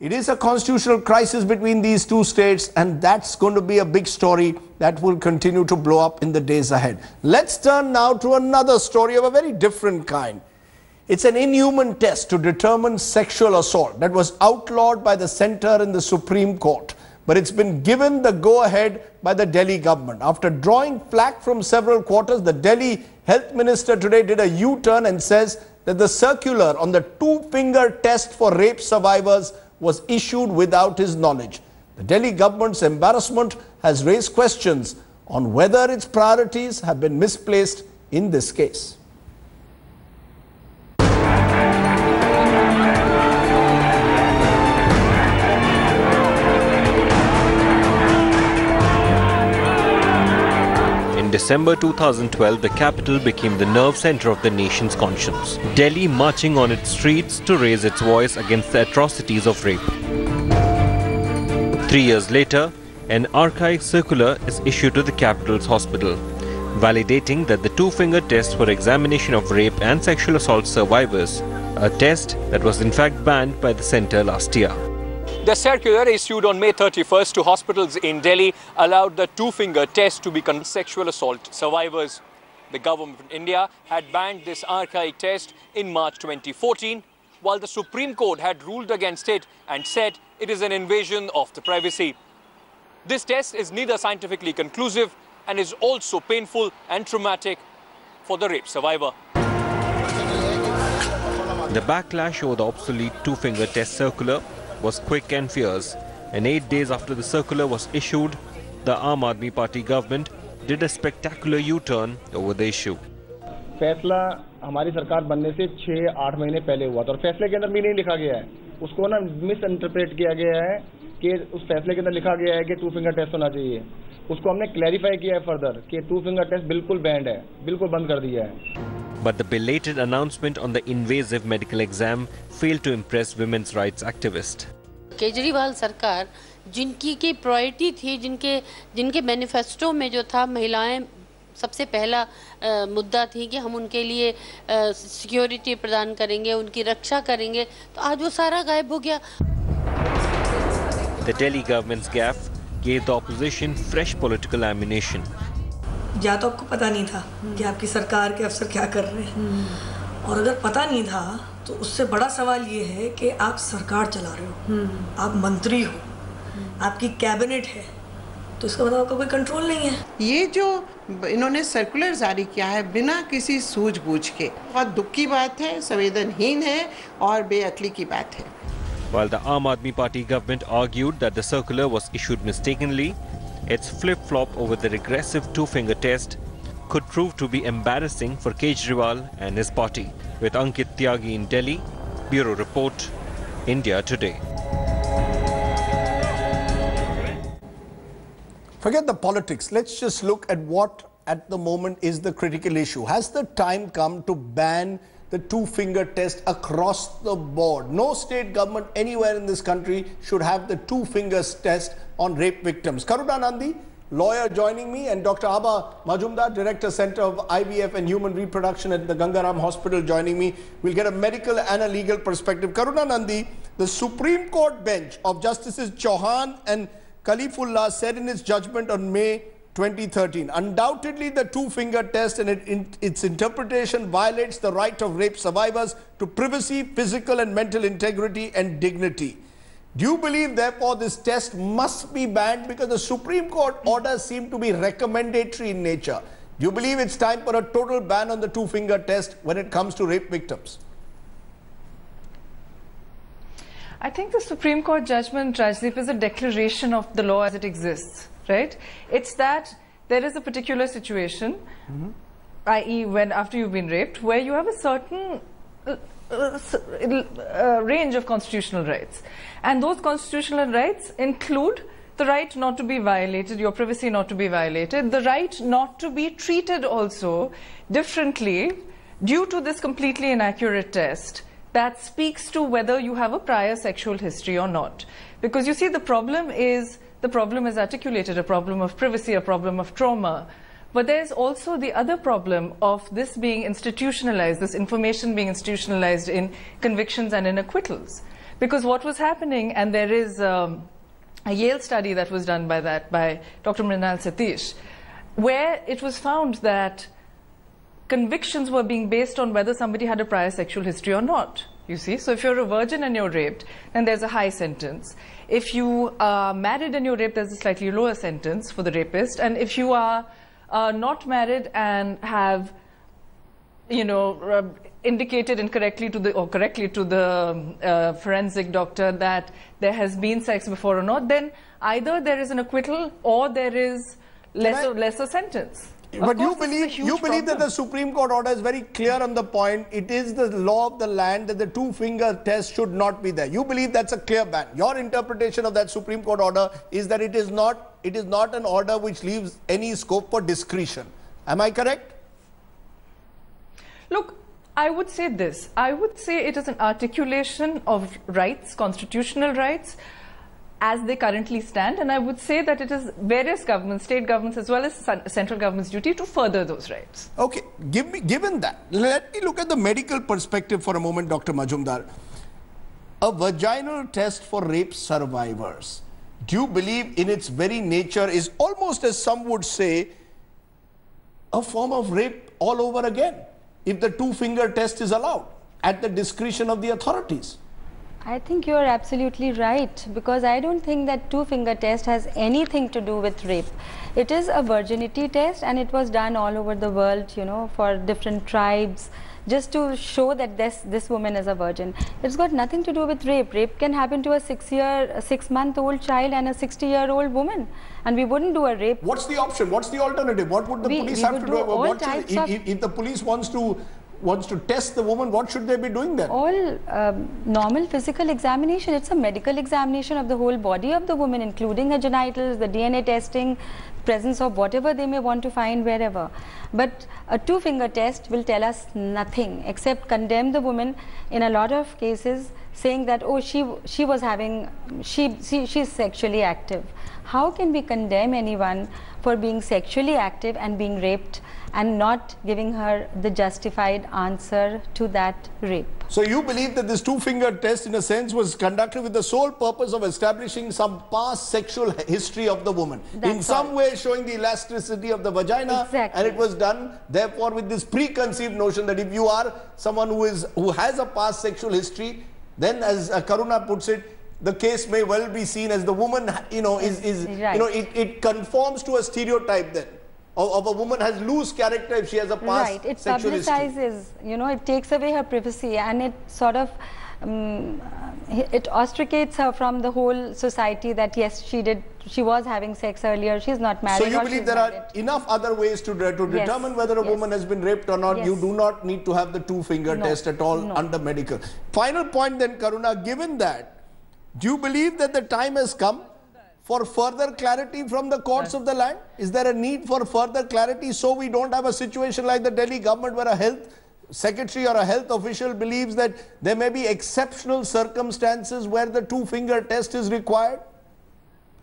It is a constitutional crisis between these two states, and that's going to be a big story that will continue to blow up in the days ahead. Let's turn now to another story of a very different kind. It's an inhuman test to determine sexual assault that was outlawed by the centre in the Supreme Court. But it's been given the go-ahead by the Delhi government. After drawing flack from several quarters, the Delhi health minister today did a U-turn and says that the circular on the two-finger test for rape survivors was issued without his knowledge. The Delhi government's embarrassment has raised questions on whether its priorities have been misplaced in this case. In December 2012, the capital became the nerve center of the nation's conscience. Delhi marching on its streets to raise its voice against the atrocities of rape. 3 years later, an archaic circular is issued to the capital's hospital, validating that the two-finger test for examination of rape and sexual assault survivors, a test that was in fact banned by the centre last year. The circular issued on May 31st to hospitals in Delhi allowed the two-finger test to be conducted on sexual assault survivors. The government of India had banned this archaic test in March 2014, while the Supreme Court had ruled against it and said it is an invasion of the privacy. This test is neither scientifically conclusive and is also painful and traumatic for the rape survivor. The backlash over the obsolete two-finger test circular was quick and fierce, and 8 days after the circular was issued, the Aam Aadmi Party government did a spectacular U-turn over the issue. फैसला हमारी सरकार बनने से 6-8 महीने पहले हुआ था और फैसले के अंदर भी नहीं लिखा गया है, उसको ना मिस इंटरप्रेट किया गया है कि उस फैसले के अंदर लिखा गया है कि टू फिंगर टेस्ट होना चाहिए. उसको हमने क्लैरिफाई किया है फर्दर कि टू फिंगर टेस्ट बिल्कुल बैंड है, बिल्कुल बंद कर दिया है. But the belated announcement on the invasive medical exam failed to impress women's rights activists. Kejriwal सरकार जिनकी की प्रायोरिटी थी, जिनके मैनिफेस्टो में जो था, महिलाएं सबसे पहला मुद्दा थी कि हम उनके लिए सिक्योरिटी प्रदान करेंगे, उनकी रक्षा करेंगे, तो आज वो सारा गायब हो गया. The Delhi government's gaffe gave the opposition fresh political ammunition. या तो आपको पता नहीं था कि आपकी सरकार के अफसर क्या कर रहे हैं, और अगर पता नहीं था तो उससे बड़ा सवाल ये है कि आप सरकार चला रहे हो, आप मंत्री हो, आपकी कैबिनेट है, तो इसका मतलब आपका कोई कंट्रोल नहीं है. ये जो इन्होंने सर्कुलर जारी किया है बिना किसी सूझबूझ के, बहुत दुख की बात है, संवेदनहीन है और बेअक्ली की बात है. While the Aam Aadmi Party government argued that the circular was issued mistakenly, its flip-flop over the regressive two-finger test could prove to be embarrassing for Kejriwal and his party. With Ankit Tyagi in Delhi, Bureau Report, India Today. Forget the politics. Let's just look at what at the moment is the critical issue. Has the time come to ban the two-finger test across the board? No state government anywhere in this country should have the two-finger test on rape victims. Karuna Nandi, lawyer, joining me, and Dr. Abha Majumdar, Director, Center of IVF and Human Reproduction at the Gangaram Hospital, joining me. We'll get a medical and a legal perspective. Karuna Nandi, the Supreme Court bench of Justices Chauhan and Khalifullah said in its judgment on May 2013, undoubtedly the two-finger test and its interpretation violates the right of rape survivors to privacy, physical and mental integrity and dignity. Do you believe, therefore, this test must be banned because the Supreme Court orders seem to be recommendatory in nature? Do you believe it's time for a total ban on the two-finger test when it comes to rape victims? I think the Supreme Court judgment, Rajdeep, is a declaration of the law as it exists, right? It's that there is a particular situation, i.e. when after you've been raped, where you have a certain range of constitutional rights. And those constitutional rights include the right not to be violated, your privacy not to be violated, the right not to be treated also differently due to this completely inaccurate test that speaks to whether you have a prior sexual history or not. Because you see, the problem is articulated, a problem of privacy, a problem of trauma. But there's also the other problem of this being institutionalized, this information being institutionalized in convictions and in acquittals. Because what was happening, and there is a Yale study that was done by Dr. Mrinal Satish, where it was found that convictions were being based on whether somebody had a prior sexual history or not. You see, so if you're a virgin and you're raped, then there's a high sentence. If you are married and you're raped, there's a slightly lower sentence for the rapist. And if you are not married and have, indicated incorrectly to correctly to the forensic doctor that there has been sex before or not, then either there is an acquittal or there is lesser sentence. But you believe that the Supreme Court order is very clear on the point. It is the law of the land that the two-finger test should not be there. You believe that's a clear ban. Your interpretation of that Supreme Court order is that it is not an order which leaves any scope for discretion. Am I correct? Look, I would say this. I would say it is an articulation of rights, constitutional rights, as they currently stand, and I would say that it is various governments, state governments as well as central government's duty to further those rights. Okay, given that, let me look at the medical perspective for a moment, Dr. Majumdar. A vaginal test for rape survivors, do you believe in its very nature is almost, as some would say, a form of rape all over again, if the two-finger test is allowed at the discretion of the authorities? I think you are absolutely right, because I don't think that two-finger test has anything to do with rape. It is a virginity test, and it was done all over the world, for different tribes, just to show that this woman is a virgin. It's got nothing to do with rape. Rape can happen to a 6-month-old child and a 60-year-old woman, and we wouldn't do a rape. What's the option? What's the alternative? What would the police have to do? If the police wants to test the woman, what should they be doing then? All normal physical examination. It's a medical examination of the whole body of the woman, including her genitals, the DNA testing, presence of whatever they may want to find wherever. But a two-finger test will tell us nothing except condemn the woman in a lot of cases, saying that, oh, she's sexually active. How can we condemn anyone for being sexually active and being raped and not giving her the justified answer to that rape? So you believe that this two-finger test, in a sense, was conducted with the sole purpose of establishing some past sexual history of the woman. In some way showing the elasticity of the vagina. Exactly. And it was done, therefore, with this preconceived notion that if you are someone who has a past sexual history, then, as Karuna puts it, the case may well be seen as the woman, it conforms to a stereotype then of a woman has loose character if she has a past sexual history. It publicizes, it takes away her privacy, and it sort of it ostracates her from the whole society that yes, she was having sex earlier, she's not married. So you believe there are enough other ways to determine whether a woman has been raped or not. You do not need to have the two-finger test at all under medical. Final point then, Karuna, given that, do you believe that the time has come for further clarity from the courts of the land? Is there a need for further clarity so we don't have a situation like the Delhi government where a health secretary or a health official believes that there may be exceptional circumstances where the two-finger test is required?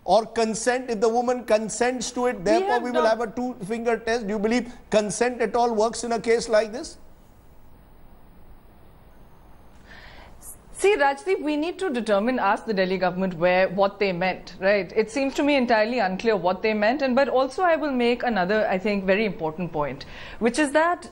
Or consent, if the woman consents to it, therefore we will have a two-finger test. Do you believe consent at all works in a case like this? See, Rajdeep, we need to ask the Delhi government what they meant, right? It seems to me entirely unclear what they meant, but also I will make another, I think, very important point, which is that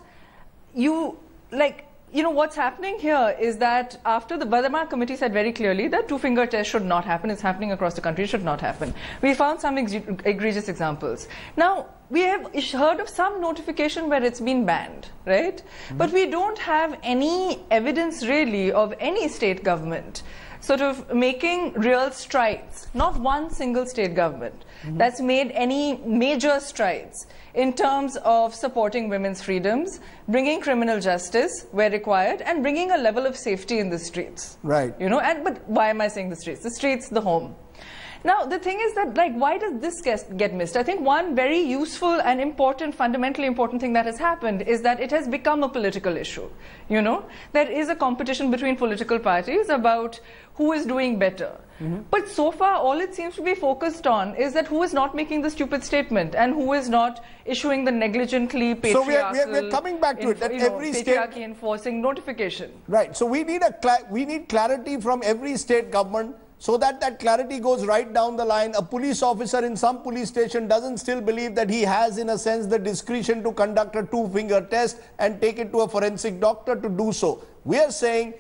what's happening here is that after the Badama committee said very clearly that two-finger test should not happen, it's happening across the country, should not happen. We found some egregious examples. Now, we have heard of some notification where it's been banned, right? But we don't have any evidence really of any state government sort of making real strides, not one single state government that's made any major strides in terms of supporting women's freedoms, bringing criminal justice where required, and bringing a level of safety in the streets. Right. But why am I saying the streets? The streets, the home. Now, the thing is that, why does this get missed? I think one very useful and important, fundamentally important thing that has happened is that it has become a political issue. There is a competition between political parties about who is doing better. But so far, all it seems to be focused on is that who is not making the stupid statement and who is not issuing the negligently patriarchal. So we're coming back to it, that every patriarchy enforcing notification. Right. So we need clarity from every state government, so that clarity goes right down the line. A police officer in some police station doesn't still believe that he has, in a sense, the discretion to conduct a two-finger test and take it to a forensic doctor to do so. We are saying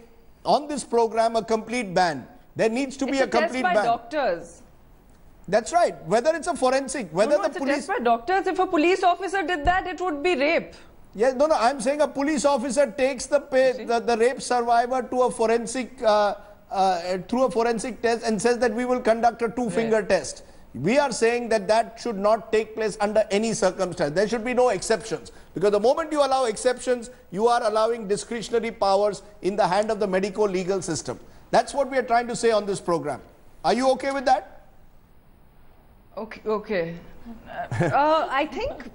on this program a complete ban. There needs to be a complete ban. It's a test by doctors. That's right. Whether it's a forensic, whether the police... It's a test by doctors. If a police officer did that, it would be rape. Yes, no, I'm saying a police officer takes the rape survivor to a forensic, through a forensic test and says that we will conduct a two-finger test. We are saying that that should not take place under any circumstance. There should be no exceptions. Because the moment you allow exceptions, you are allowing discretionary powers in the hand of the medico-legal system. That's what we are trying to say on this program. Are you okay with that? Okay. I think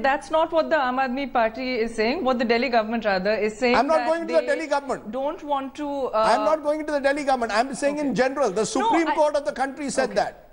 that's not what the Aam Aadmi Party is saying. What the Delhi government rather is saying. I'm not going to the Delhi government. Don't want to. I'm not going to the Delhi government. I'm saying in general. The Supreme Court of the country said that.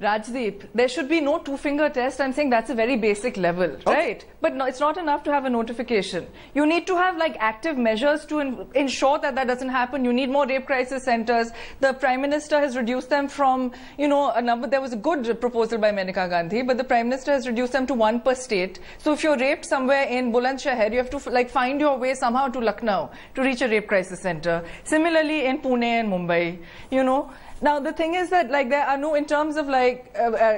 Rajdeep, there should be no two-finger test. I'm saying that's a very basic level, right? But no, it's not enough to have a notification. You need to have like active measures to ensure that that doesn't happen. You need more rape crisis centers. The Prime Minister has reduced them from, a number. There was a good proposal by Maneka Gandhi, but the Prime Minister has reduced them to 1 per state. So if you're raped somewhere in Bulandshahr, you have to find your way somehow to Lucknow to reach a rape crisis center. Similarly in Pune and Mumbai, Now, the thing is that, there are no, in terms of,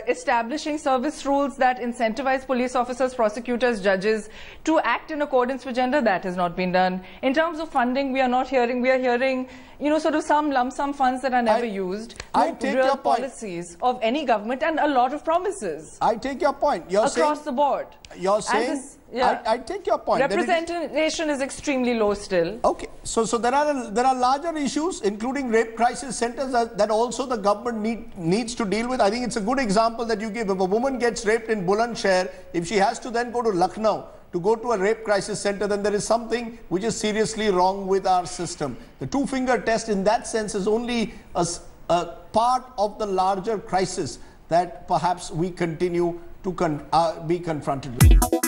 establishing service rules that incentivize police officers, prosecutors, judges to act in accordance with gender, that has not been done. In terms of funding, we are hearing, sort of some lump sum funds that are never used. No real policies of any government and a lot of promises. I take your point. You're across the board. You're saying... I take your point. Representation is extremely low still. Okay, so there are larger issues, including rape crisis centers, that also the government needs to deal with. I think it's a good example that you give. If a woman gets raped in Bulandshahr, if she has to then go to Lucknow to go to a rape crisis center, then there is something which is seriously wrong with our system. The two-finger test, in that sense, is only a part of the larger crisis that perhaps we continue to be confronted with.